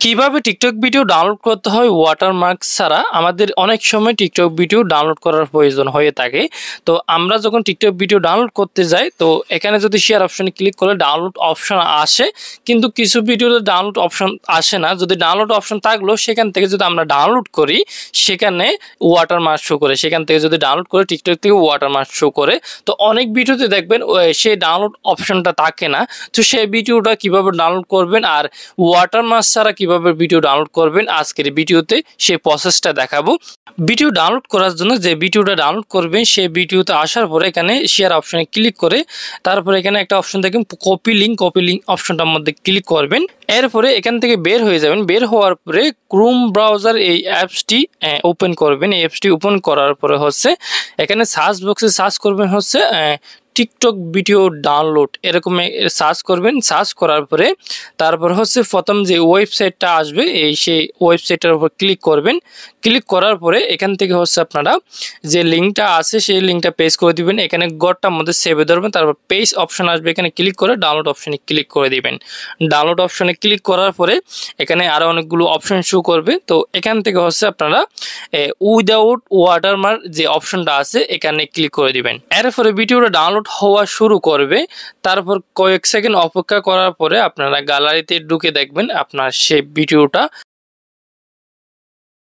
কিভাবে TikTok video download করতে হয় ওয়াটারমার্ক ছাড়া? আমাদের অনেক সময় টিকটক ভিডিও ডাউনলোড করার প্রয়োজন হয়ে থাকে। তো আমরা যখন টিকটক ভিডিও ডাউনলোড করতে যাই, তো এখানে যদি শেয়ার অপশনে ক্লিক করলে ডাউনলোড অপশন আসে, কিন্তু কিছু ভিডিওতে ডাউনলোড অপশন আসে না। যদি ডাউনলোড অপশন থাকলেও সেখান থেকে যদি আমরা ডাউনলোড করি, সেখানে ওয়াটারমার্ক শো করে। সেখান থেকে যদি ডাউনলোড করে টিকটক থেকে ওয়াটারমার্ক শো করে। তো অনেক ভিডিওতে দেখবেন সেই ডাউনলোড অপশনটা থাকে না। তো সেই ভিডিওটা কিভাবে ডাউনলোড করবেন আর ওয়াটারমার্ক ছাড়া কিভাবে ভিডিও ডাউনলোড করবেন, আজকের ভিডিওতে সেই প্রসেসটা দেখাবো। ভিডিও ডাউনলোড করার জন্য যে ভিডিওটা ডাউনলোড করবেন, সেই ভিডিওতে আসার পরে এখানে শেয়ার অপশনে ক্লিক করে তারপরে এখানে একটা অপশন দেখবেন কপি লিঙ্ক অপশনটার মধ্যে ক্লিক করবেন। এরপরে এখান থেকে বের হয়ে যাবেন। বের হওয়ার পরে ক্রোম ব্রাউজার এই অ্যাপসটি ওপেন করবেন। এই অ্যাপসটি ওপেন করার পরে হচ্ছে এখানে সার্চ বক্সে সার্চ করবেন হচ্ছে টিকটক ভিডিও ডাউনলোড, এরকম সার্চ করবেন। সার্চ করার পরে তারপর হচ্ছে প্রথম যে ওয়েবসাইটটা আসবে সেই ওয়েবসাইটটার উপর ক্লিক করবেন। ক্লিক করার পরে এখান থেকে হচ্ছে আপনারা যে লিঙ্কটা আছে সেই লিঙ্কটা পেস্ট করে দিবেন। এখানে গড়টার মধ্যে সেভে ধরবেন, তারপর পেজ অপশন আসবে, এখানে ক্লিক করে ডাউনলোড অপশনে ক্লিক করে দিবেন। ডাউনলোড অপশনে ক্লিক করার পরে এখানে আরও অনেকগুলো অপশন শো করবে। তো এখান থেকে হচ্ছে আপনারা উইদাউট ওয়াটারমার্ক যে অপশনটা আছে এখানে ক্লিক করে দিবেন। এরপরে ভিডিওটা ডাউনলোড হওয়া শুরু করবে। তারপর কয়েক সেকেন্ড অপেক্ষা করার পরে আপনারা গ্যালারিতে ঢুকে দেখবেন আপনার সেই ভিডিওটা